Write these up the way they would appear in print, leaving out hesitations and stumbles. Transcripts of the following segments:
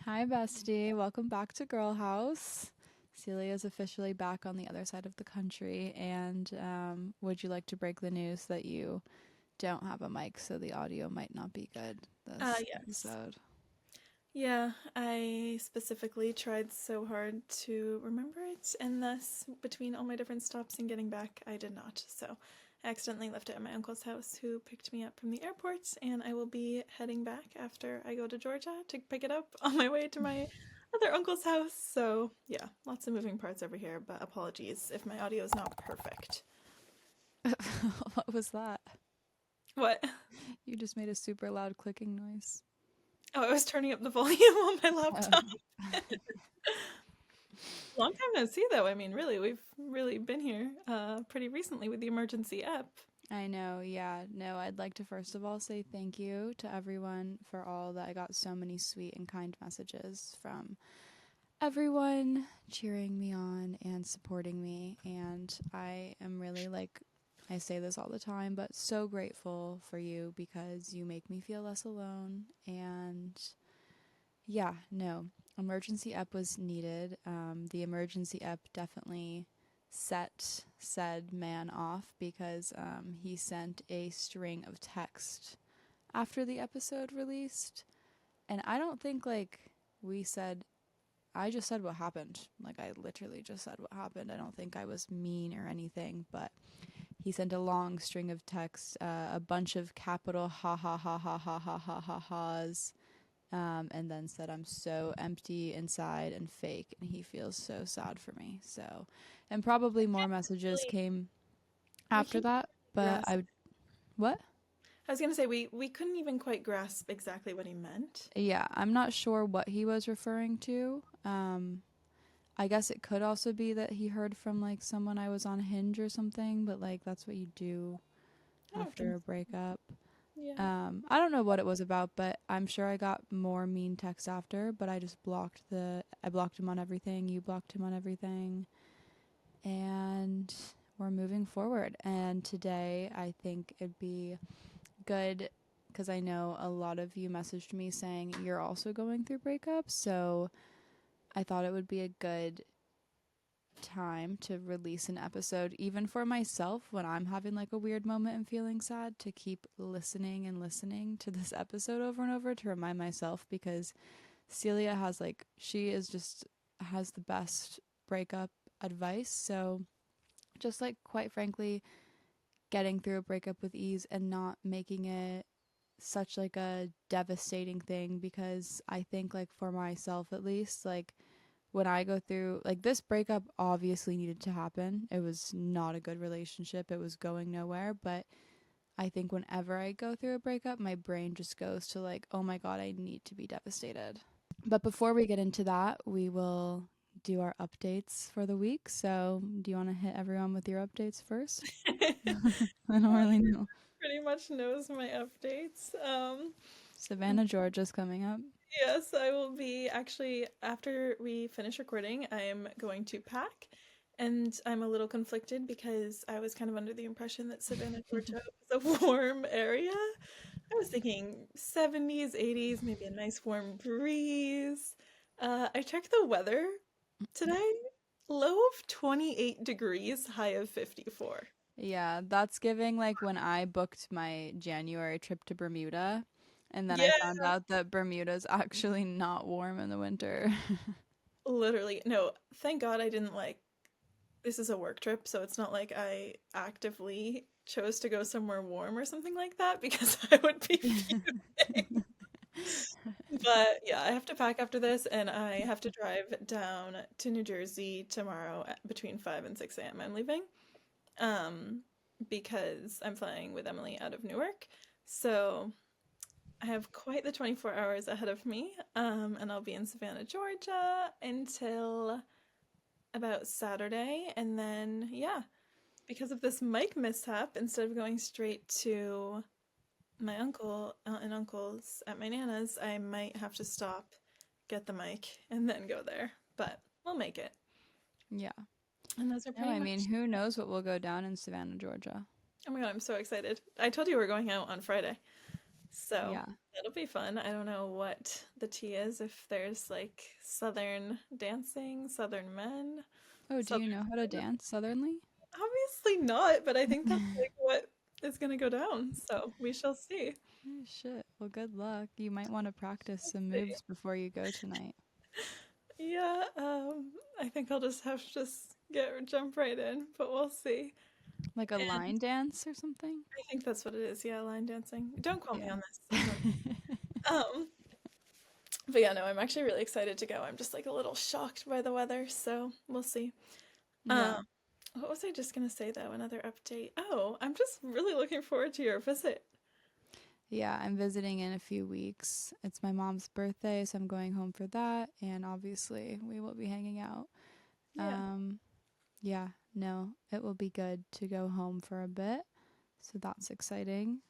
Hi, bestie. Welcome back to Girl House. Celia is officially back on the other side of the country. And would you like to break the news that you don't have a mic, so the audio might not be good this Yes. episode? Yeah, I specifically tried so hard to remember it, and thus, between all my different stops and getting back, I did not. So, I accidentally left it at my uncle's house, who picked me up from the airport, and I will be heading back after I go to Georgia to pick it up on my way to my other uncle's house. So, yeah, lots of moving parts over here, but apologies if my audio is not perfect. What was that? What? You just made a super loud clicking noise. Oh, I was turning up the volume on my Oh. laptop. Long time no see, though. I mean, really, we've really been here pretty recently with the emergency app. I know, yeah. No, I'd like to first of all say thank you to everyone for all that. I got so many sweet and kind messages from everyone cheering me on and supporting me. And I am really like, I say this all the time, but so grateful for you because you make me feel less alone. And yeah, no, emergency ep was needed. The emergency ep definitely set said man off because he sent a string of text after the episode released. And I don't think like we said I just said what happened. Like, I literally just said what happened. I don't think I was mean or anything, but he sent a long string of texts, a bunch of capital ha ha ha ha ha ha ha ha ha's, and then said, I'm so empty inside and fake, and he feels so sad for me. So, and probably more messages Really, came we after can't that, but grasp. what? I was gonna say we couldn't even quite grasp exactly what he meant. Yeah, I'm not sure what he was referring to. I guess it could also be that he heard from like someone I was on Hinge or something, but like that's what you do I don't after think a so. breakup. Yeah. I don't know what it was about, but I'm sure I got more mean texts after, but I blocked him on everything, you blocked him on everything, and we're moving forward. And today I think it'd be good because I know a lot of you messaged me saying you're also going through breakups, so I thought it would be a good time to release an episode, even for myself when I'm having like a weird moment and feeling sad, to keep listening and listening to this episode over and over to remind myself because Celia has like, she is just has the best breakup advice. So, just like, quite frankly, getting through a breakup with ease and not making it such like a devastating thing because I think like for myself at least like when I go through like this breakup obviously needed to happen. It was not a good relationship. It was going nowhere, but I think whenever I go through a breakup, my brain just goes to like, "Oh my god, I need to be devastated." But before we get into that, we will do our updates for the week. So, do you want to hit everyone with your updates first? I don't really know. Pretty much knows my updates. Savannah, Georgia's coming up. Yes, I will be actually after we finish recording, I am going to pack. And I'm a little conflicted because I was kind of under the impression that Savannah, Georgia was a warm area. I was thinking 70s, 80s, maybe a nice warm breeze. I checked the weather today. Low of 28 degrees, high of 54. Yeah, that's giving like when I booked my January trip to Bermuda, and then I Yeah, found out that Bermuda's actually not warm in the winter. literally. No, thank God I didn't like this is a work trip, so it's not like I actively chose to go somewhere warm or something like that because I would be fuming. But yeah, I have to pack after this and I have to drive down to New Jersey tomorrow between 5 and 6 a.m. I'm leaving. Um, because I'm flying with Emily out of Newark. So I have quite the 24 hours ahead of me. And I'll be in Savannah, Georgia until about Saturday. And then, yeah, because of this mic mishap, instead of going straight to my uncle and uncle's at my nana's, I might have to stop, get the mic, and then go there. But we'll make it. Yeah. And those are No, pretty I mean, much. who knows what will go down in Savannah, Georgia. Oh my god, I'm so excited. I told you we're going out on Friday. So Yeah. that'll be fun. I don't know what the tea is, if there's like Southern dancing, Southern men, Oh, do you Southern know how to women. dance Southernly? Obviously not, but I think that's like what is gonna go down. So we shall see. Oh, shit. Well, good luck. You might want to practice We'll some see. moves before you go tonight. Yeah, I think I'll just have to just get jump right in, but we'll see. Like a And line dance or something? I think that's what it is. Yeah, line dancing. Don't quote me Yeah. on this. I'm not. Um, but yeah, no, I'm actually really excited to go. I'm just like a little shocked by the weather, so we'll see. Yeah. Um, what was I just gonna say though? Another update. Oh, I'm just really looking forward to your visit. Yeah, I'm visiting in a few weeks. It's my mom's birthday, so I'm going home for that, and obviously we will be hanging out. Yeah. Um, yeah, no, it will be good to go home for a bit. So that's exciting.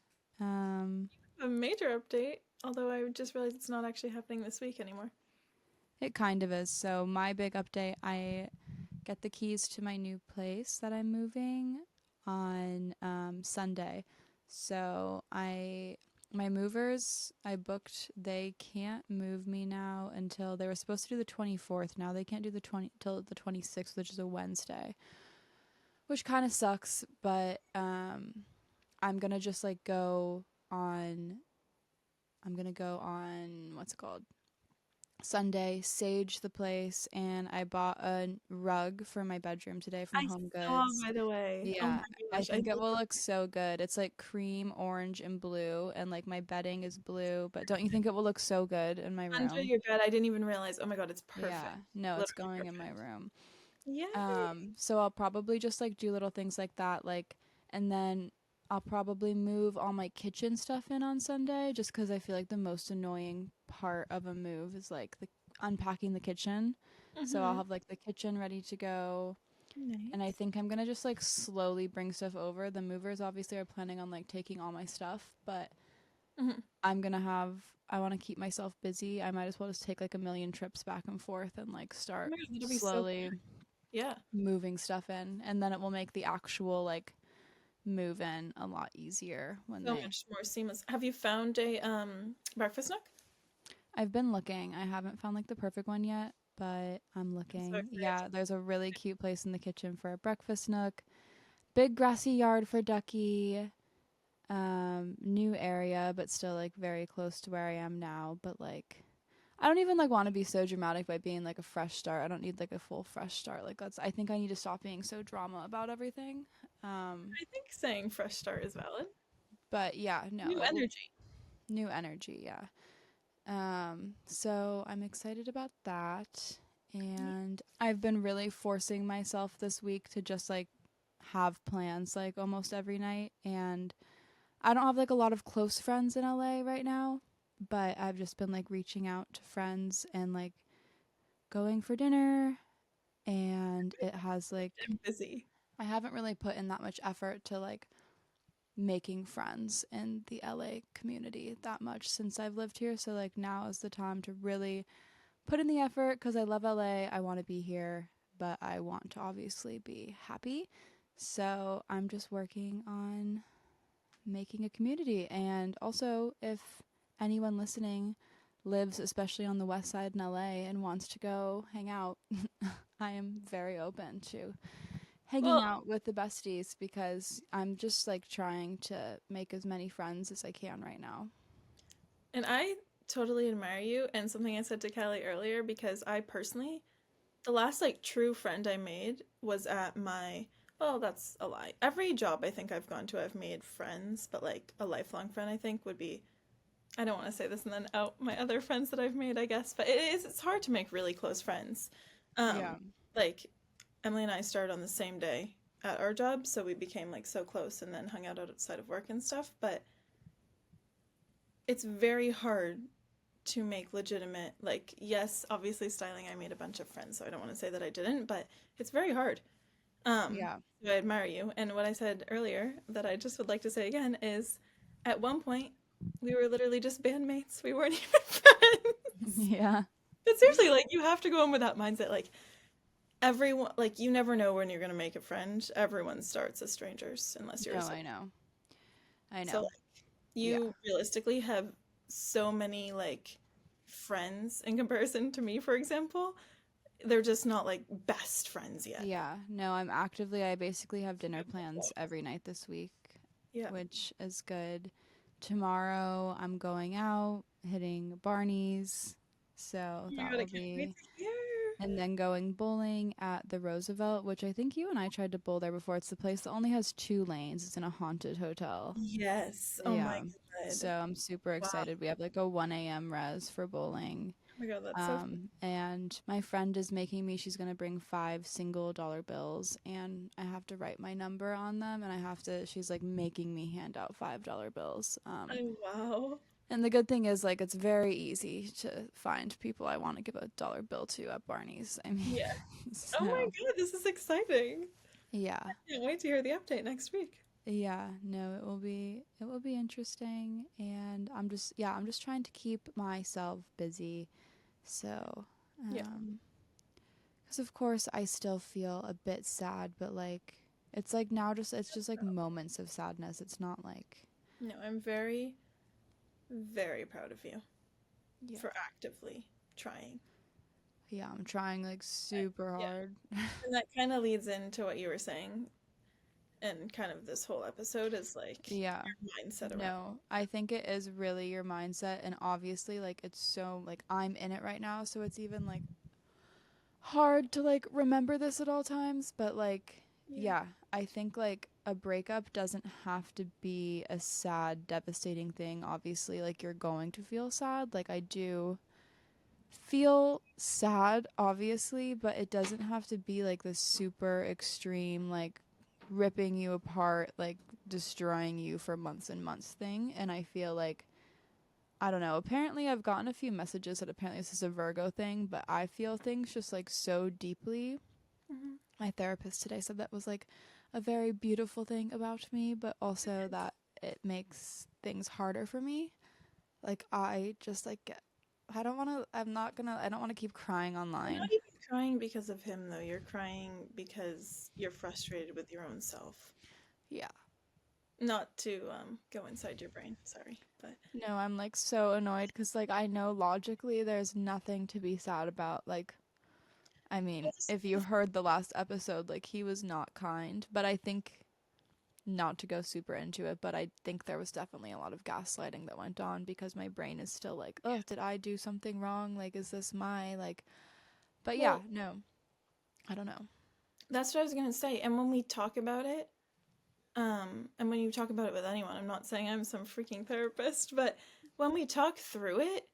Um, A major update, although I just realized it's not actually happening this week anymore. it kind of is. So my big update, I get the keys to my new place that I'm moving on Sunday. So my movers I booked, they can't move me now until they were supposed to do the 24th. Now they can't do the 20 till the 26th, which is a Wednesday, which kind of sucks, but I'm going to just like go on I'm going to go on what's it called? Sunday, sage the place, and I bought a rug for my bedroom today from I Home saw, Goods. by the way. Oh Yeah, my I gosh, I think it love will look so good. It's like cream, orange, and blue, and like my bedding is blue, but don't you think it will look so good in my under room? your bed. I didn't even realize. Oh my god, it's Yeah, perfect. no, it's Literally going in my perfect. room. Yay! So I'll probably just like do little things like that, like, and then I'll probably move all my kitchen stuff in on Sunday, just because I feel like the most annoying part of a move is like the unpacking the kitchen. So I'll Mm-hmm. have like the kitchen ready to go, and I Nice. think I'm gonna just like slowly bring stuff over. The movers obviously are planning on like taking all my stuff, but Mm-hmm. I want to keep myself busy. I might as well just take like a million trips back and forth and like Oh start my god, that'll be so slowly fun. Yeah. moving stuff in, and then it will make the actual like move in a lot easier when So they much more seamless. Have you found a breakfast nook? I've been looking. I haven't found like the perfect one yet, but I'm I'm so looking. excited. Yeah, there's a really cute place in the kitchen for a breakfast nook. Big grassy yard for Ducky. New area, but still like very close to where I am now, but like I don't even like want to be so dramatic by being like a fresh start. I don't need like a full fresh start. Like that's I think I need to stop being so drama about everything. Um, I think saying fresh start is valid. but yeah, no, New it will energy. new energy, yeah. So I'm excited about that. Yeah. And I've been really forcing myself this week to just like have plans like almost every night. And I don't have like a lot of close friends in LA right now, but I've just been like reaching out to friends and like going for dinner. And it has like, I'm busy. I haven't really put in that much effort to like making friends in the LA community that much since I've lived here. So like now is the time to really put in the effort because I love LA. I want to be here, but I want to obviously be happy. So I'm just working on making a community. And also, if anyone listening lives, especially on the west side in LA, and wants to go hang out, I am very open to hanging Well, out with the besties because I'm just like trying to make as many friends as I can right now. and I totally admire you. And something I said to Callie earlier, because I personally, the last like true friend I made was at my, well, that's a lie. Every job I think I've gone to, I've made friends, but like a lifelong friend, I think would be, I don't want to say this and then out my other friends that I've made, I guess, but it's hard to make really close friends. Yeah. Like Emily and I started on the same day at our job, so we became like so close and then hung out outside of work and stuff, but it's very hard to make legitimate, like, yes, obviously styling I made a bunch of friends, so I don't want to say that I didn't, but it's very hard. um Yeah. so I admire you, and what I said earlier that I just would like to say again is at one point we were literally just bandmates, we weren't even friends. Yeah. But seriously, like, you have to go in with that mindset, like, everyone, like, you never know when you're gonna make a friend. Everyone starts as strangers unless you're a No, soul. I know. I So know. Yeah. You realistically have so many like friends in comparison to me, for example. They're just not like best friends yet. Yeah. No, I basically have dinner Super plans close. every night this week, Yeah. which is good. Tomorrow I'm going out, hitting Barney's. So Oh my that God, I will can't wait be, to hear. and then going bowling at the Roosevelt, which I think you and I tried to bowl there before. It's the place that only has 2 lanes. It's in a haunted hotel. Yes. Oh my Yeah. So God. I'm super Wow. excited. We have like a 1 a.m. res for bowling. Oh my God, that's so fun. And my friend is making me, she's going to bring 5 single dollar bills and I have to write my number on them and she's like making me hand out $5 bills. Oh wow. And the good thing is like it's very easy to find people I want to give a dollar bill to at Barney's. I mean, Yeah. Oh my so God, this is exciting. yeah. Can't wait to hear the update next week. Yeah, no, it will be interesting and I'm just trying to keep myself busy. So, Yeah. um because of course I still feel a bit sad, but like it's like now it's just like moments of sadness. It's not like No, I'm very, very proud of you yeah. for actively trying. Yeah, I'm trying like super Yeah. hard. And that kind of leads into what you were saying and kind of this whole episode is like Yeah. your mindset around. No, I think it is really your mindset and obviously like it's so like I'm in it right now, so it's even like hard to like remember this at all times, but like Yeah. yeah, I think like a breakup doesn't have to be a sad, devastating thing. Obviously, like you're going to feel sad. Like I do feel sad, obviously, but it doesn't have to be like this super extreme, like ripping you apart, like destroying you for months and months thing. And I feel like I don't know. Apparently, I've gotten a few messages that apparently this is a Virgo thing, but I feel things just like so deeply. Hmm. My therapist today said that was like a very beautiful thing about me, but also that it makes things harder for me. Like, I just like get. I don't want to. I'm not gonna. I don't want to keep crying You're not online. even crying because of him, though. You're crying because you're frustrated with your own self. Yeah. Not to go inside your brain, sorry, but No, I'm like so annoyed because like I know logically there's nothing to be sad about. Like, I well, mean, if you heard the last episode, like he was not kind, but I think not to go super into it, but I think there was definitely a lot of gaslighting that went on because my brain is still like, oh, did I do something wrong? Like, is this my, like, but yeah, well, no, I don't know. that's what I was gonna say. And when we talk about it, and when you talk about it with anyone, I'm not saying I'm some freaking therapist, but when we talk through it,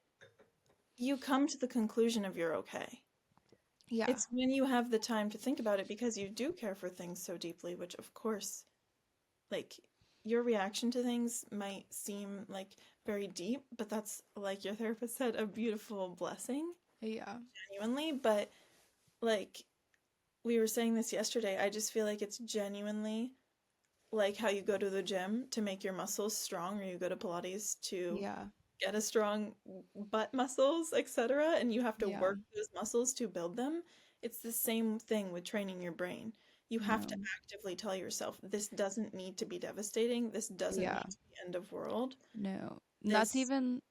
you come to the conclusion of you're okay. Yeah, It's when you have the time to think about it because you do care for things so deeply, which of course, like your reaction to things might seem like very deep, but that's like your therapist said, a beautiful blessing, yeah, genuinely. But like we were saying this yesterday, I just feel like it's genuinely like how you go to the gym to make your muscles strong, or you go to Pilates to yeah, get a strong butt muscles, etc., and you have to yeah, work those muscles to build them. It's the same thing with training your brain. You have to no, actively tell yourself, this doesn't need to be devastating. This doesn't yeah, need to be end of world. no. And that's This, even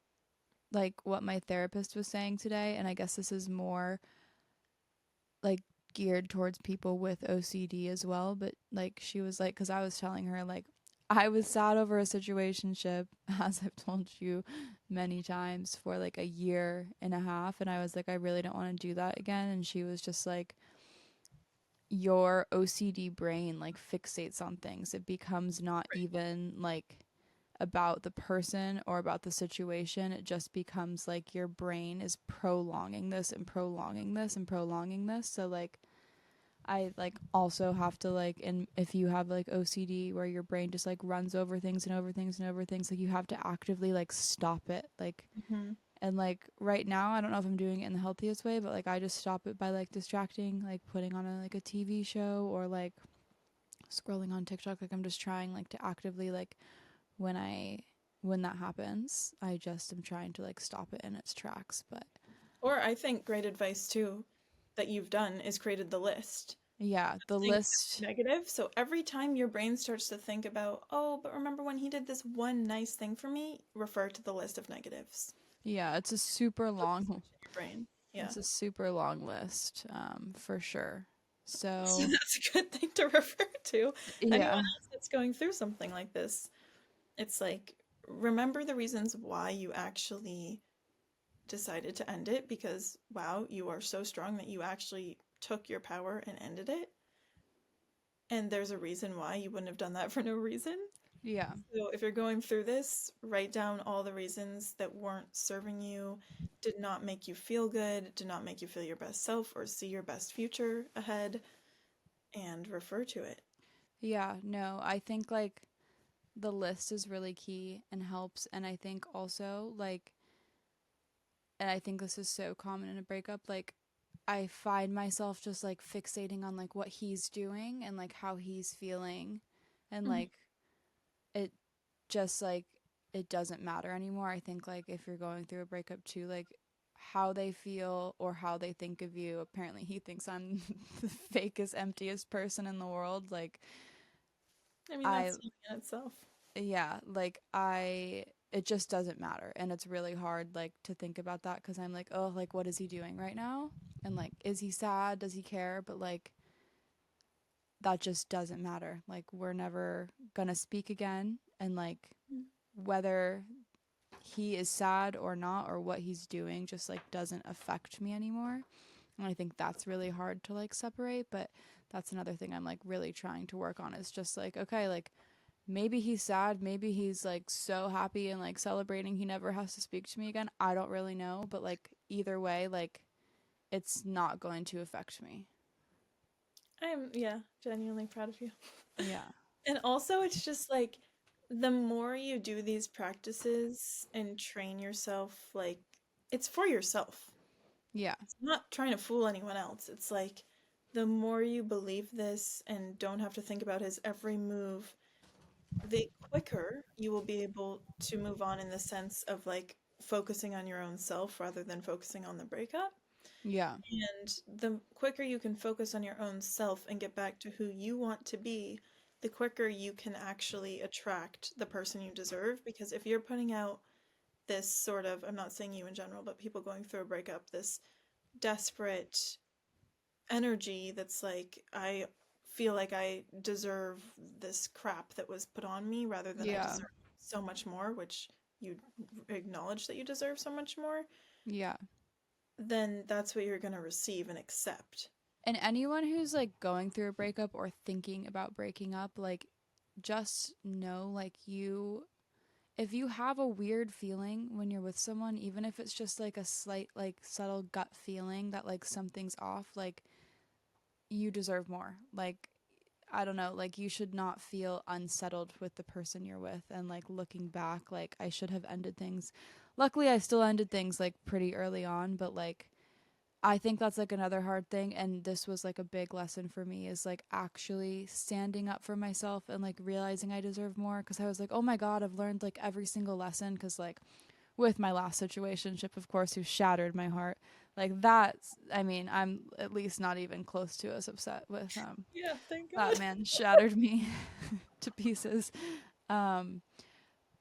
like what my therapist was saying today, and I guess this is more like geared towards people with OCD as well, but like she was like cuz I was telling her like I was sad over a situationship as I've told you many times for like a year and a half and I was like I really don't want to do that again and she was just like your OCD brain like fixates on things. It becomes not even like about the person or about the situation. It just becomes like your brain is prolonging this and prolonging this and prolonging this. So like I like also have to like and if you have like OCD where your brain just like runs over things and over things and over things, like you have to actively like stop it. Like mhm. and like right now I don't know if I'm doing it in the healthiest way, but like I just stop it by like distracting, like putting on a like a TV show or like scrolling on TikTok. Like I'm just trying like to actively like when I when that happens, I just am trying to like stop it in its tracks. But Or I think great advice too that you've done is created the list. Yeah, the Thing is list. negative. So every time your brain starts to think about, oh, but remember when he did this one nice thing for me, refer to the list of negatives. Yeah, it's a super Flip the long switch in your brain. Yeah. it's a super long list, for sure. So So, that's a good thing to refer to. Anyone yeah. else that's going through something like this, it's like, remember the reasons why you actually decided to end it because, wow, you are so strong that you actually took your power and ended it. And there's a reason why you wouldn't have done that for no reason. Yeah. So if you're going through this, write down all the reasons that weren't serving you, did not make you feel good, did not make you feel your best self or see your best future ahead, and refer to it. Yeah, no, I think like the list is really key and helps, and I think also like, and I think this is so common in a breakup, like I find myself just like fixating on like what he's doing and like how he's feeling, and Mhm. like it just like it doesn't matter anymore. I think like if you're going through a breakup too, like how they feel or how they think of you. Apparently he thinks I'm the fakest, emptiest person in the world. Like I mean, I that's something in itself. yeah, like I it just doesn't matter, and it's really hard like to think about that cuz I'm like, "Oh, like what is he doing right now?" And like is he sad? Does he care? But like that just doesn't matter. Like we're never going to speak again, and like Mm. whether he is sad or not or what he's doing just like doesn't affect me anymore. And I think that's really hard to like separate, but that's another thing I'm like really trying to work on is just like okay, like maybe he's sad, maybe he's like so happy and like celebrating he never has to speak to me again. I don't really know, but like either way, like it's not going to affect me. I'm, yeah, genuinely proud of you. Yeah. And also, it's just like the more you do these practices and train yourself, like, it's for yourself. Yeah. It's not trying to fool anyone else. It's like the more you believe this and don't have to think about his every move, the quicker you will be able to move on in the sense of like focusing on your own self rather than focusing on the breakup. Yeah. And the quicker you can focus on your own self and get back to who you want to be, the quicker you can actually attract the person you deserve. Because if you're putting out this sort of, I'm not saying you in general, but people going through a breakup, this desperate energy that's like, I feel like I deserve this crap that was put on me rather than I Yeah. deserve so much more, which you acknowledge that you deserve so much more, Yeah. then that's what you're going to receive and accept. And anyone who's like going through a breakup or thinking about breaking up, like just know like you if you have a weird feeling when you're with someone, even if it's just like a slight like subtle gut feeling that like something's off, like you deserve more. Like I don't know, like you should not feel unsettled with the person you're with and like looking back like I should have ended things. Luckily I still ended things like pretty early on, but like I think that's like another hard thing, and this was like a big lesson for me is like actually standing up for myself and like realizing I deserve more because I was like, "Oh my god, I've learned like every single lesson cuz like with my last situationship of course who shattered my heart. Like that's I mean, I'm at least not even close to as upset with Yeah, thank that God. man shattered me to pieces. Um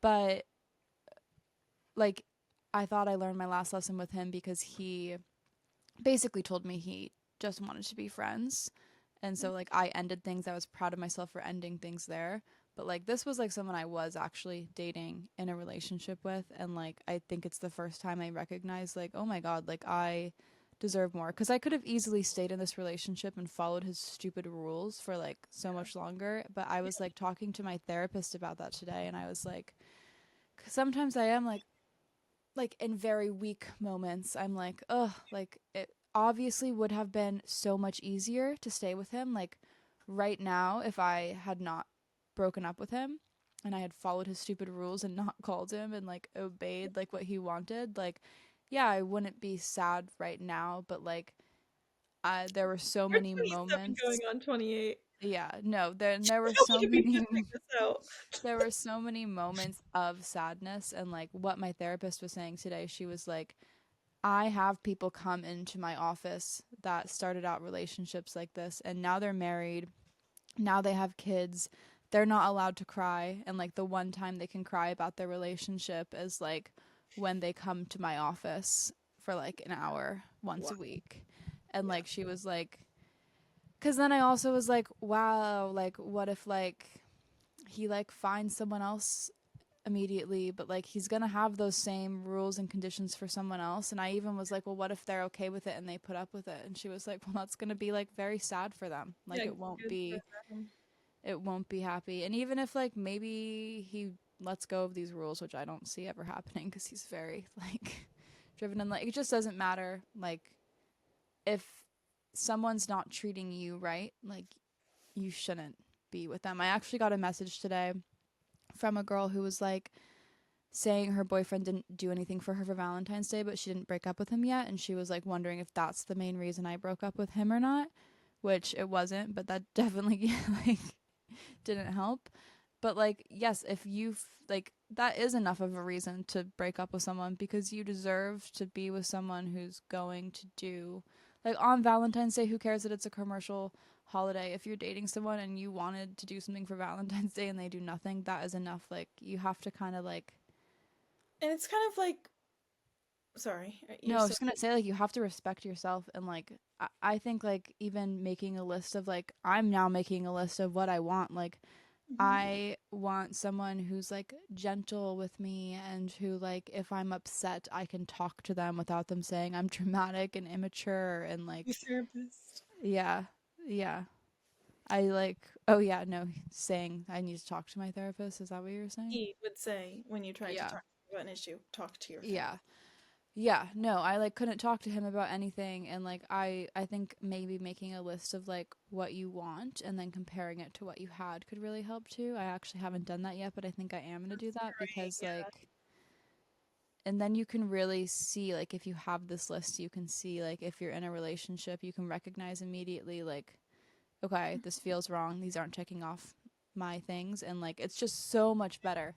but like I thought I learned my last lesson with him because he basically told me he just wanted to be friends. And so like I ended things. I was proud of myself for ending things there. But like this was like someone I was actually dating in a relationship with, and like I think it's the first time I recognized like, oh my god, like I deserve more because I could have easily stayed in this relationship and followed his stupid rules for like so much longer, but I was like talking to my therapist about that today and I was like 'cause sometimes I am like in very weak moments I'm like ugh, like it obviously would have been so much easier to stay with him like right now if I had not broken up with him and I had followed his stupid rules and not called him and like obeyed like what he wanted, like yeah I wouldn't be sad right now, but like there were so We're many 27 going moments. on 28. Yeah, no, there were How so did we many just figure this out? there were so many moments of sadness, and like what my therapist was saying today, she was like I have people come into my office that started out relationships like this and now they're married. Now they have kids. They're not allowed to cry. And like the one time they can cry about their relationship is like when they come to my office for like an hour once Wow. a week. And Yeah. like she was like, because then I also was like, wow, like what if like he like finds someone else immediately, but like he's gonna have those same rules and conditions for someone else. And I even was like, well, what if they're okay with it and they put up with it? And she was like, well, that's gonna be like very sad for them. Like Yeah, it won't good for be, them. it won't be happy. And even if like maybe he lets go of these rules, which I don't see ever happening because he's very like driven and like it just doesn't matter. Like if someone's not treating you right, like you shouldn't be with them. I actually got a message today from a girl who was like saying her boyfriend didn't do anything for her for Valentine's Day, but she didn't break up with him yet. And she was like wondering if that's the main reason I broke up with him or not, which it wasn't, but that definitely like didn't help. But like, yes, if you've like, that is enough of a reason to break up with someone because you deserve to be with someone who's going to do, like, on Valentine's Day, who cares that it's a commercial holiday? If you're dating someone and you wanted to do something for Valentine's Day and they do nothing, that is enough. Like, you have to kind of like, And it's kind of like, sorry, no, you're I was saying. just gonna say like you have to respect yourself and like I think like even making a list of like I'm now making a list of what I want. Like Mhm. I want someone who's like gentle with me and who like if I'm upset I can talk to them without them saying I'm dramatic and immature and Your like therapist. yeah. Yeah. I like oh yeah, no, saying I need to talk to my therapist. Is that what you were saying? He would say when you tried to Yeah. talk about an issue, talk to your Yeah. therapist. Yeah, no, I like couldn't talk to him about anything and like I think maybe making a list of like what you want and then comparing it to what you had could really help too. I actually haven't done that yet, but I think I am going to do that Right. because Yeah. like and then you can really see like if you have this list, you can see like if you're in a relationship, you can recognize immediately like okay, this feels wrong. These aren't checking off my things and like it's just so much better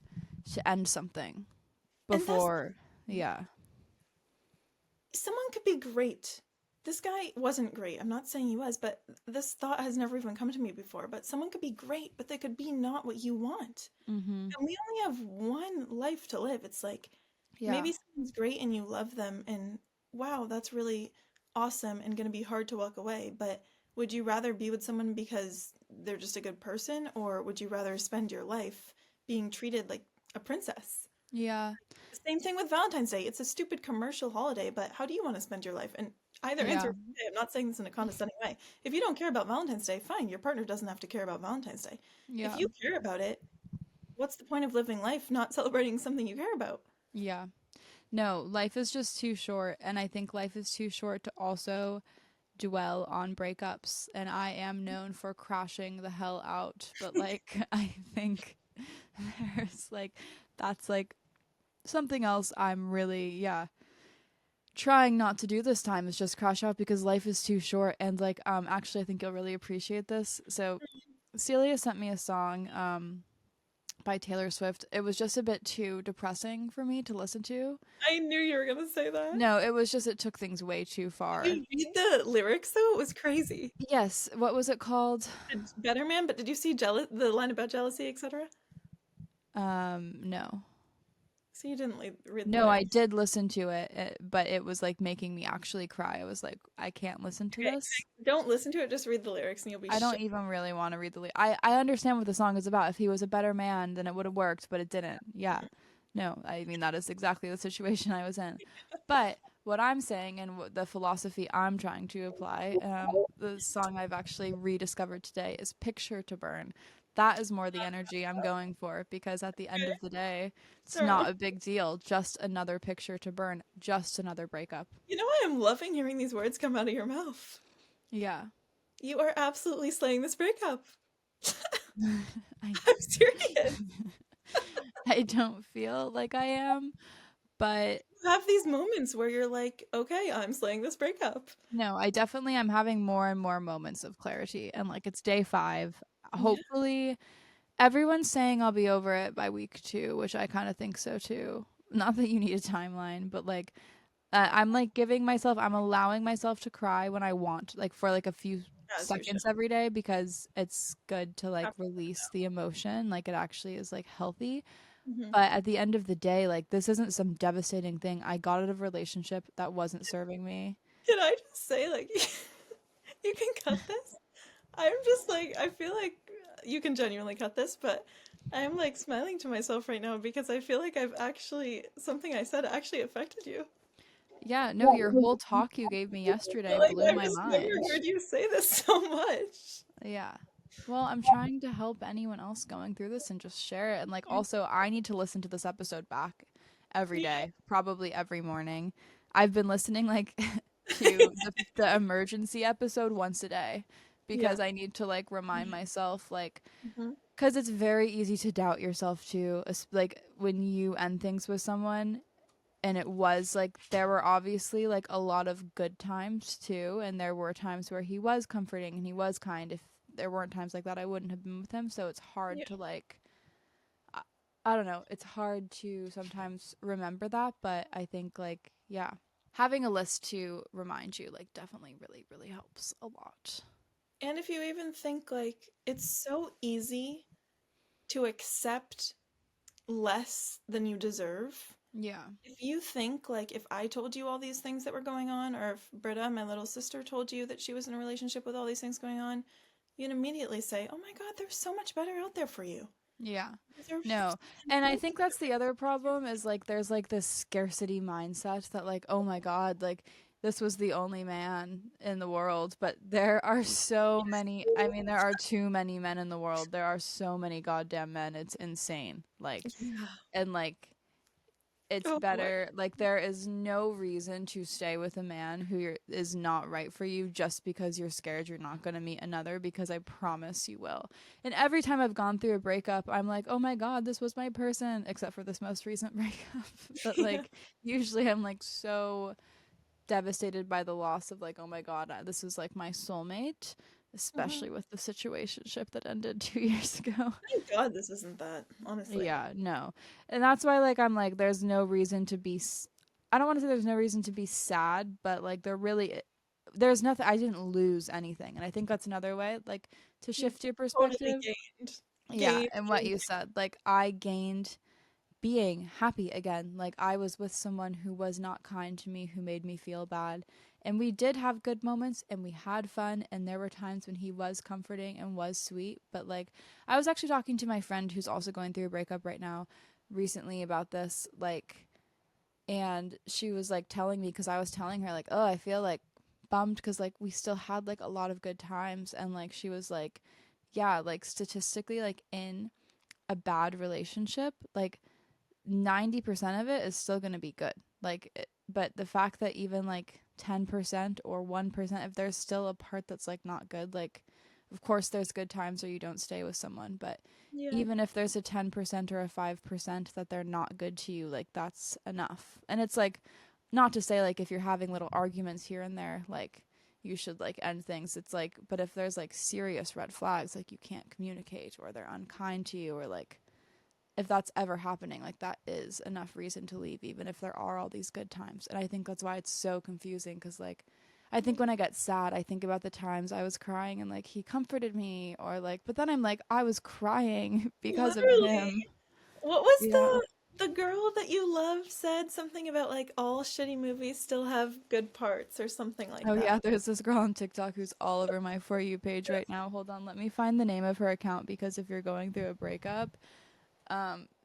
to end something And that's before yeah. someone could be great. This guy wasn't great. I'm not saying he was, but this thought has never even come to me before. But someone could be great, but they could be not what you want. Mhm. And we only have one life to live. It's like Yeah. maybe someone's great and you love them, and wow, that's really awesome and going to be hard to walk away. But would you rather be with someone because they're just a good person, or would you rather spend your life being treated like a princess? Yeah. Same thing with Valentine's Day. It's a stupid commercial holiday, but how do you want to spend your life? And either answer Yeah. is okay. I'm not saying this in a condescending way. If you don't care about Valentine's Day, fine. Your partner doesn't have to care about Valentine's Day. If Yeah. you care about it, what's the point of living life not celebrating something you care about? Yeah. No, life is just too short. And I think life is too short to also dwell on breakups. And I am known for crashing the hell out. But like, I think there's like, that's like something else I'm really, yeah, trying not to do this time is just crash out because life is too short. And like, actually, I think you'll really appreciate this. So Celia sent me a song, by Taylor Swift. It was just a bit too depressing for me to listen to. I knew you were gonna say that. No, it was just it took things way too Did far. you read the lyrics though? It was crazy. Yes, what was it called? It's Better Man, but did you see the line about jealousy, etc.? No. So you didn't read the No, I lyrics. did listen to it, but it was like making me actually cry. I was like, I can't listen to Okay, this. don't listen to it. Just read the lyrics, and you'll be I don't shook. even really want to read the I understand what the song is about. If he was a better man, then it would have worked, but it didn't. Yeah. No, I mean that is exactly the situation I was in. But what I'm saying and what the philosophy I'm trying to apply, the song I've actually rediscovered today is Picture to Burn. That is more the energy I'm going for because at the end Okay, of the day, it's fair enough. not a big deal. Just another picture to burn, just another breakup. You know, I am loving hearing these words come out of your mouth. Yeah. You are absolutely slaying this breakup. I I'm serious. I don't feel like I am, but You have these moments where you're like, okay, I'm slaying this breakup. no, I definitely am having more and more moments of clarity and like it's day 5. Yeah. Hopefully everyone's saying I'll be over it by week 2, which I kind of think so too. Not that you need a timeline, but like I'm like I'm allowing myself to cry when I want, like for like a few as you should. seconds every day because it's good to like Have to let it release the emotion. Like it actually is like healthy. out. Hmm. But at the end of the day, like this isn't some devastating thing. I got out of a relationship that wasn't serving me. Can I just say, like, you can cut this? I'm just like, I feel like you can genuinely cut this, but I'm like smiling to myself right now because I feel like I've actually, something I said actually affected you. Yeah, no, your whole talk you gave me But yesterday like, blew I've my just never mind. heard you say this so much. Yeah. Well, I'm trying to help anyone else going through this and just share it. And like also I need to listen to this episode back every Yeah. day, probably every morning. I've been listening like to the emergency episode once a day Yeah. because I need to like remind myself like Hmm. cuz it's very easy to doubt yourself too, like when you end things with someone and it was like there were obviously like a lot of good times too, and there were times where he was comforting and he was kind. If there weren't times like that, I wouldn't have been with him. So it's hard Yeah. to like i, I don't know, it's hard to sometimes remember that, but I think like yeah, having a list to remind you like definitely really helps a lot. And if you even think like it's so easy to accept less than you deserve. Yeah. If you think like if I told you all these things that were going on, or if Britta, my little sister, told you that she was in a relationship with all these things going on, you'd immediately say, "Oh my God, there's so much better out there for you. Yeah. You deserve No. so much And I more." think that's the other problem is like there's like this scarcity mindset that like, oh my God, like this was the only man in the world. But there are so many, I mean, there are too many men in the world. There are so many goddamn men. It's insane. Like, Yeah. and like it's Oh my. better, like there is no reason to stay with a man who is not right for you just because you're scared you're not going to meet another, because I promise you will. And every time I've gone through a breakup I'm like, oh my God, this was my person, except for this most recent breakup. But Yeah. like usually I'm like so devastated by the loss of like, oh my God, this is like my soulmate, Mhm. especially with the situationship that ended 2 years ago. Thank God this isn't that, honestly. Yeah, no. And that's why like I'm like there's no reason to be I don't want to say there's no reason to be sad, but like there's nothing, I didn't lose anything. And I think that's another way like to You shift your totally perspective. gained. Yeah, Gained, and what gained. you said, like I gained being happy again. Like I was with someone who was not kind to me, who made me feel bad. And we did have good moments and we had fun, and there were times when he was comforting and was sweet, but like I was actually talking to my friend who's also going through a breakup right now recently about this, like, and she was like telling me, cuz I was telling her like, "Oh, I feel like bummed cuz like we still had like a lot of good times." And like she was like, "Yeah, like statistically like in a bad relationship, like 90% of it is still going to be good." But the fact that even like 10% or 1%, if there's still a part that's like not good, like, of course, there's good times where you don't stay with someone, but Yeah. even if there's a 10% or a 5% that they're not good to you, like, that's enough. And it's like, not to say like if you're having little arguments here and there, like, you should like end things. It's like, but if there's like serious red flags, like you can't communicate or they're unkind to you, or like if that's ever happening, like that is enough reason to leave, even if there are all these good times. And I think that's why it's so confusing, because like I think when I get sad I think about the times I was crying and like he comforted me, or like, but then I'm like I was crying because of Literally. him. What was Yeah. the girl that you love said something about like all shitty movies still have good parts or something like Oh that? yeah, there's this girl on TikTok who's all over my For You page right now. Hold on, let me find the name of her account, because if you're going through a breakup,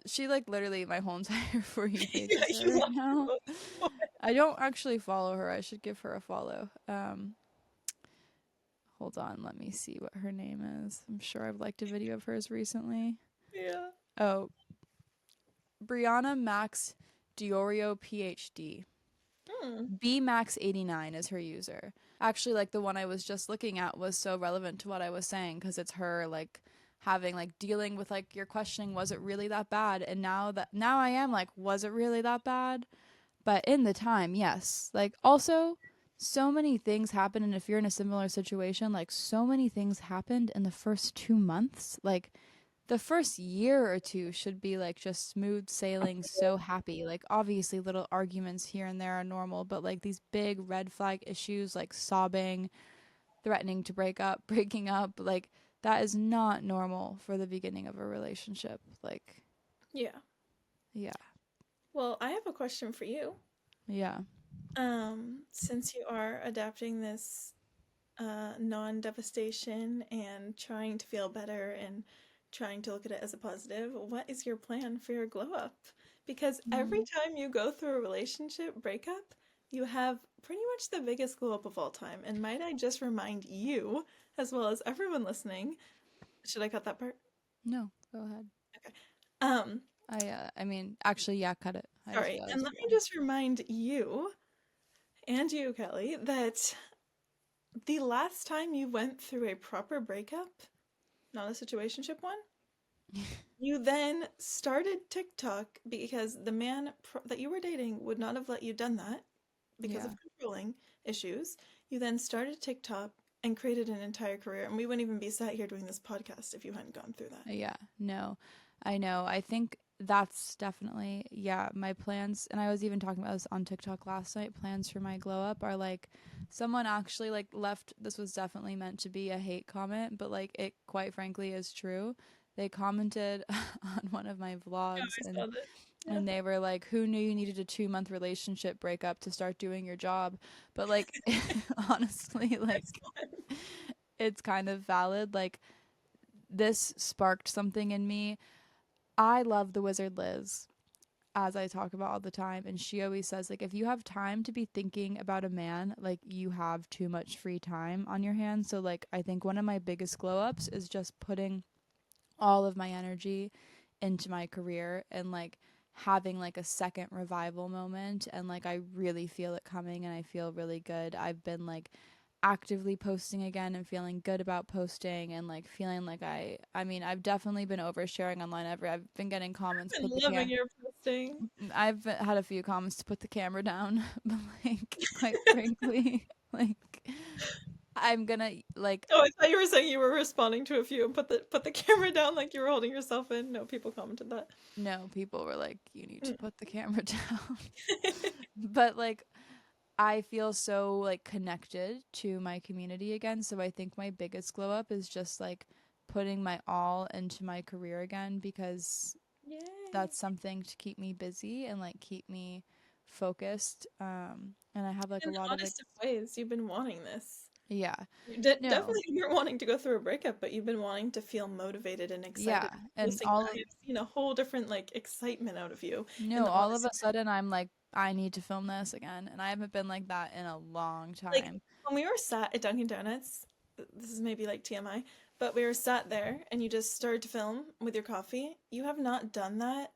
she like literally my whole entire For You page Yeah, is her you right love now. her. I don't actually follow her. I should give her a follow. Hold on, let me see what her name is. I'm sure I've liked a video of hers recently. Yeah. Oh, Brianna Max Diorio PhD. Hmm. BMax89 is her user. Actually, like the one I was just looking at was so relevant to what I was saying, because it's her like having like dealing with like you're questioning, was it really that bad? And now I am like, was it really that bad? But in the time, yes. Like also so many things happen, and if you're in a similar situation, like so many things happened in the first 2 months. Like the first year or two should be like just smooth sailing, so happy. Like obviously little arguments here and there are normal, but like these big red flag issues like sobbing, threatening to break up, breaking up, like that is not normal for the beginning of a relationship. Like, Yeah. yeah. Well, I have a question for you. Yeah. Since you are adapting this non-devastation and trying to feel better and trying to look at it as a positive, what is your plan for your glow up? Because every Mm. time you go through a relationship breakup, you have pretty much the biggest glow up of all time. And might I just remind you, as well as everyone listening, should I cut that part? No, go ahead. Okay. Um, I mean, actually, yeah, cut it. I just Sorry. And realized let you me just remind you and you, Kelly, that the last time you went through a proper breakup, not a situationship one, did. you then started TikTok because the man that you were dating would not have let you done that because Yeah. of controlling issues. You then started TikTok and created an entire career, and we wouldn't even be sat here doing this podcast if you hadn't gone through that. Yeah. No, I know. I think that's definitely, yeah, my plans. And I was even talking about this on TikTok last night. Plans for my glow up are like, someone actually like left, this was definitely meant to be a hate comment, but like it quite frankly is true. They commented on one of my Yeah, vlogs, I and saw this. Yeah. and they were like, who knew you needed a 2-month relationship breakup to start doing your job? But like honestly, like Excellent. it's kind of valid. Like this sparked something in me. I love the wizard Liz, as I talk about all the time, and she always says like if you have time to be thinking about a man, like you have too much free time on your hands. So like I think one of my biggest glow ups is just putting all of my energy into my career and like having like a second revival moment, and like I really feel it coming and I feel really good. I've been like actively posting again and feeling good about posting, and like feeling like I mean I've definitely been oversharing online. I've been getting comments I've put been the loving your posting. I've had a few comments to put the camera down, but like quite frankly, like I'm gonna like Oh, I thought you were saying you were responding to a few and put the camera down like you were holding yourself in. No, people commented that. no, people were like you need to Mm. put the camera down. But like I feel so like connected to my community again, so I think my biggest glow up is just like putting my all into my career again, because Yay. that's something to keep me busy and like keep me focused. And I have like In a the lot of honest of ways, you've been wanting this. yeah. You No. definitely weren't wanting to go through a breakup, but you've been wanting to feel motivated and Yeah, excited. and Posting that, all I've seen a whole different like excitement out of you in no, the all of honest a sudden I'm like I need to film this again, and I haven't been like that in a long like time. when we were sat at Dunkin' Donuts, this is maybe like TMI, but we were sat there and you just started to film with your coffee. You have not done that,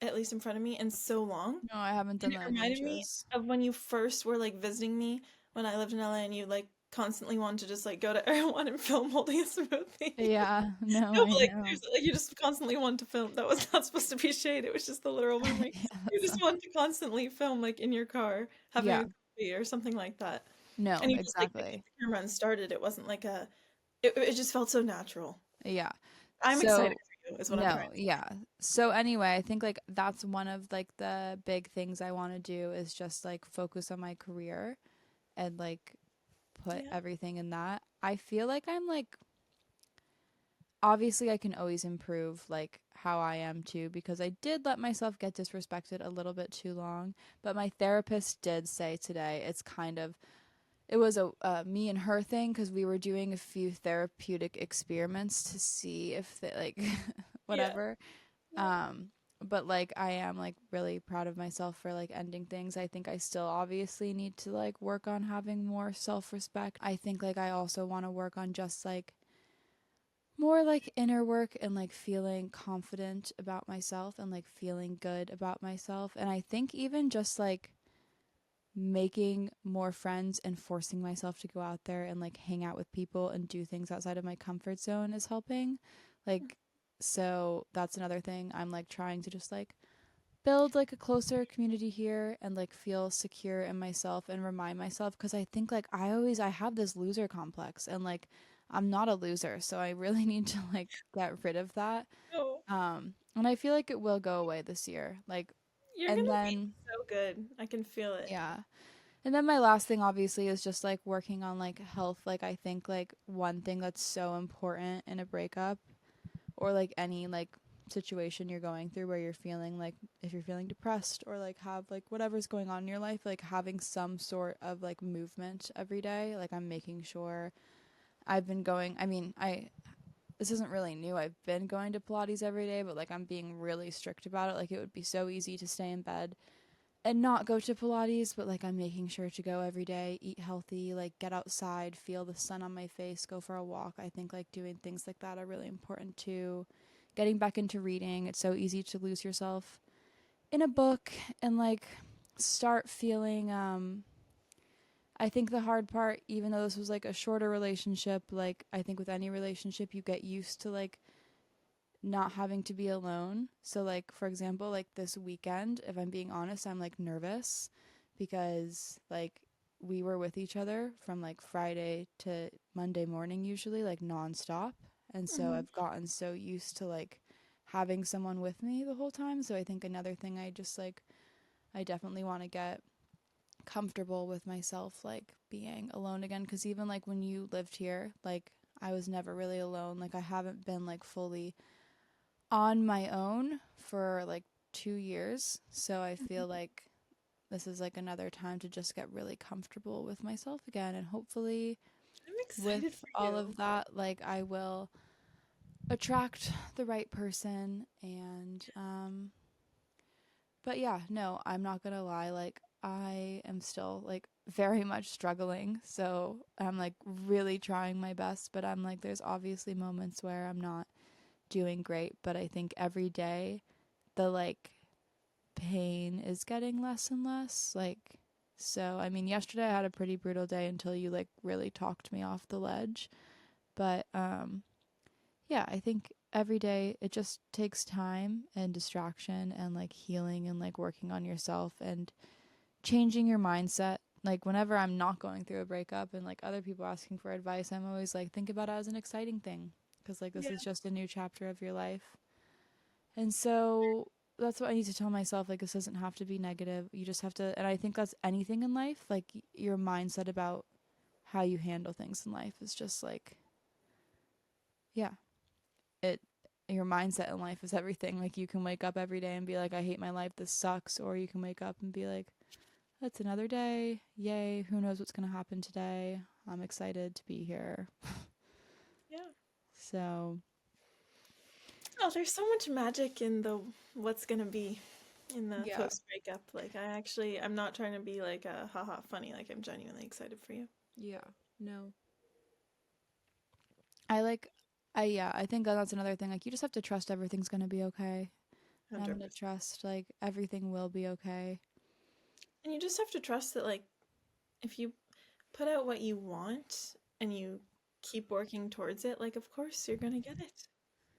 at least in front of me, in so long. No, I haven't And done it that in reminded me ages. of when you first were like visiting me when I lived in LA and you like constantly wanted to just like go to everyone and film holding a smoothie. Yeah, no, No, I but like know. seriously, like you just constantly wanted to film. That was not supposed to be shade. It was just the literal memory. Yeah, You that's just not, wanted to constantly film like in your car, having yeah, a coffee or something like that. no, And you just like picked up exactly. the camera and started. It wasn't like a. It just felt so natural. Yeah. I'm excited So, for you, is what I'm trying no, to yeah. So anyway, I think like that's one of like the big things I want to do is just like focus on my career and like say. put Yeah. everything in that. I feel like I'm like obviously I can always improve like how I am too, because I did let myself get disrespected a little bit too long, but my therapist did say today it's kind of it was a me and her thing because we were doing a few therapeutic experiments to see if they like Yeah. whatever. Yeah. um but like I am like really proud of myself for like ending things. I think I still obviously need to like work on having more self-respect. I think like I also want to work on just like more like inner work and like feeling confident about myself and like feeling good about myself. And I think even just like making more friends and forcing myself to go out there and like hang out with people and do things outside of my comfort zone is helping. Like, so that's another thing. I'm like trying to just like build like a closer community here and like feel secure in myself and remind myself, because I think like I have this loser complex, and like I'm not a loser, so I really need to like get rid of that. Oh, And I feel like it will go away this year. Like, you're and gonna be then so good. I can feel it. yeah. And then my last thing obviously is just like working on like health. Like I think like one thing that's so important in a breakup or like any like situation you're going through where you're feeling like if you're feeling depressed or like have like whatever's going on in your life, like having some sort of like movement every day. Like I'm making sure I've been going, I mean, I this isn't really new. I've been going to Pilates every day, but like I'm being really strict about it. Like it would be so easy to stay in bed and not go to Pilates, but like I'm making sure to go every day, eat healthy, like get outside, feel the sun on my face, go for a walk. I think like doing things like that are really important too. Getting back into reading, it's so easy to lose yourself in a book and like start feeling I think the hard part, even though this was like a shorter relationship, like I think with any relationship you get used to like not having to be alone. So like for example, like this weekend, if I'm being honest, I'm like nervous because like we were with each other from like Friday to Monday morning usually like nonstop. And so Hmm. I've gotten so used to like having someone with me the whole time. So I think another thing I just like I definitely want to get comfortable with myself like being alone again because even like when you lived here, like I was never really alone. Like I haven't been like fully on my own for like 2 years. So I feel like this is like another time to just get really comfortable with myself again. And hopefully, I'm with excited for all you. of that, like I will attract the right person. But yeah, no, I'm not gonna lie. Like, I am still like very much struggling. So I'm like really trying my best. But I'm like, there's obviously moments where I'm not doing great. But I think every day, the like pain is getting less and less. Like, so I mean, yesterday I had a pretty brutal day until you like really talked me off the ledge. But yeah, I think every day it just takes time and distraction and like healing and like working on yourself and changing your mindset. Like whenever I'm not going through a breakup and like other people asking for advice, I'm always like think about it as an exciting thing because like this Yeah. is just a new chapter of your life. And so that's what I need to tell myself. Like, this doesn't have to be negative. You just have to, and I think that's anything in life. Like, your mindset about how you handle things in life is just like, yeah, it, your mindset in life is everything. Like, you can wake up every day and be like, I hate my life. This sucks. Or you can wake up and be like, that's another day. Yay. Who knows what's going to happen today? I'm excited to be here. Yeah. So, Oh, there's so much magic in the what's gonna be in the yeah, post breakup. Like I'm not trying to be like a haha funny, like I'm genuinely excited for you. yeah, no. I like, yeah, I think that's another thing. Like, you just have to trust everything's going to be okay. And I'm gonna 100%. trust like everything will be okay. And you just have to trust that like if you put out what you want and you keep working towards it, like of course you're gonna get it.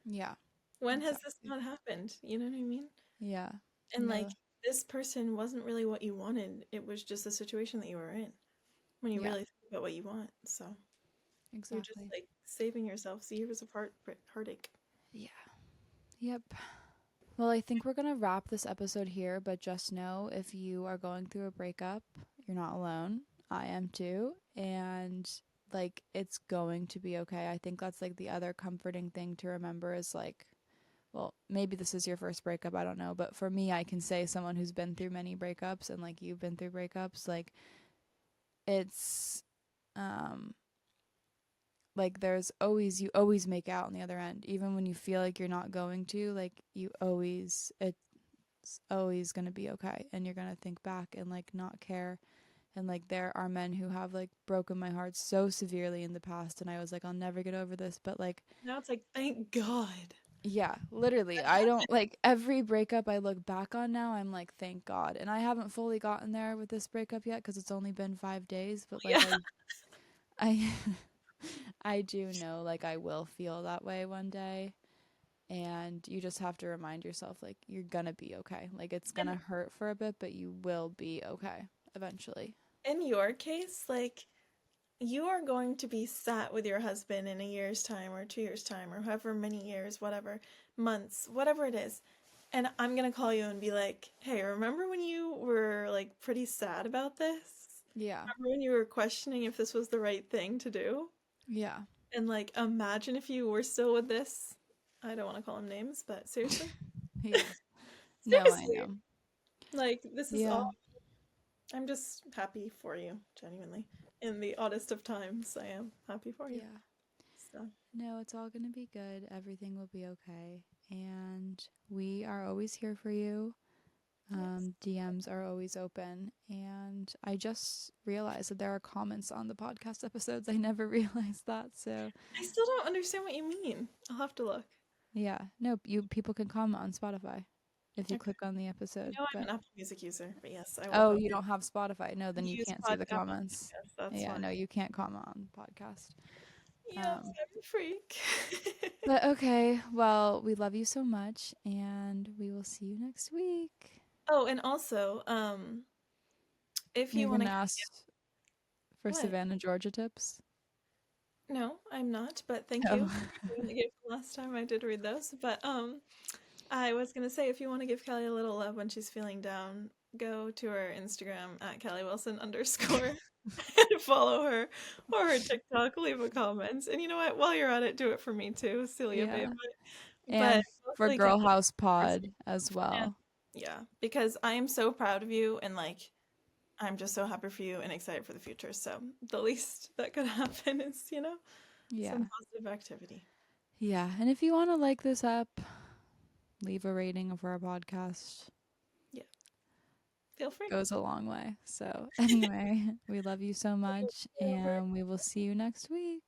Yeah, When has this exactly. not happened? You know what I mean? Yeah. And like No. this person wasn't really what you wanted. It was just the situation that you were in when you Yeah, really think about what you want. So you're just exactly. like saving yourself 2 years of heartache. Yeah. Yep. Well, I think we're gonna wrap this episode here, but just know if you are going through a breakup, you're not alone. I am too. And like it's going to be okay. I think that's like the other comforting thing to remember is like well, maybe this is your first breakup, I don't know, but for me I can say someone who's been through many breakups and like you've been through breakups, like it's um like there's always you always make out on the other end even when you feel like you're not going to like you always it's always going to be okay and you're going to think back and like not care and like there are men who have like broken my heart so severely in the past and I was like I'll never get over this but like Now it's like, thank God. yeah literally I don't like every breakup I look back on now I'm like thank God and I haven't fully gotten there with this breakup yet because it's only been 5 days but like Yeah. I I do know like I will feel that way one day and you just have to remind yourself like you're gonna be okay. Like it's And gonna hurt for a bit, but you will be okay eventually. in your case, like you are going to be sat with your husband in a year's time or 2 years' time or however many years, whatever, months, whatever it is. And I'm gonna call you and be like, hey, remember when you were like pretty sad about this? Yeah. Remember when you were questioning if this was the right thing to do? Yeah. And like, imagine if you were still with this. I don't want to call him names, but seriously. Yeah. No, I Seriously. know. Like, this is Yeah. all. I'm just happy for you, genuinely. In the oddest of times, I am happy for you. Yeah. So, No, it's all going to be good. Everything will be okay. And we are always here for you. yes. DMs are always open. And I just realized that there are comments on the podcast episodes. I never realized that. So, I still don't understand what you mean. I'll have to look. yeah. No, you people can comment on Spotify if you Okay. click on the You episode. know I'm But an Apple Music user, but yes, I will oh, go you don't have Spotify. No, then you use can't see pod the Apple comments. Music. Yes, that's Yeah, fine. no, you can't comment on the podcast. Yes, Um, I'm a freak. but okay, well, we love you so much, and we will see you next week. Oh, and also, if You're you want gonna to ask for what? Savannah, Georgia tips? No, I'm not, but thank you Oh, for the gift last time I did read those. But I was gonna say if you want to give Callie a little love when she's feeling down, go to her Instagram at Callie Wilson underscore and follow her or her TikTok, leave a comment. And you know what? While you're at it, do it for me too, Celia babe. yeah. But And for mostly Girl Callie. House Pod as And well. yeah, because I am so proud of you and like I'm just so happy for you and excited for the future. So the least that could happen is, Yeah. some positive activity. Yeah. And if you want to like this up, leave a rating of our podcast. Yeah, feel free. Goes a long way. So, anyway, we love you so much, and we will see you next week.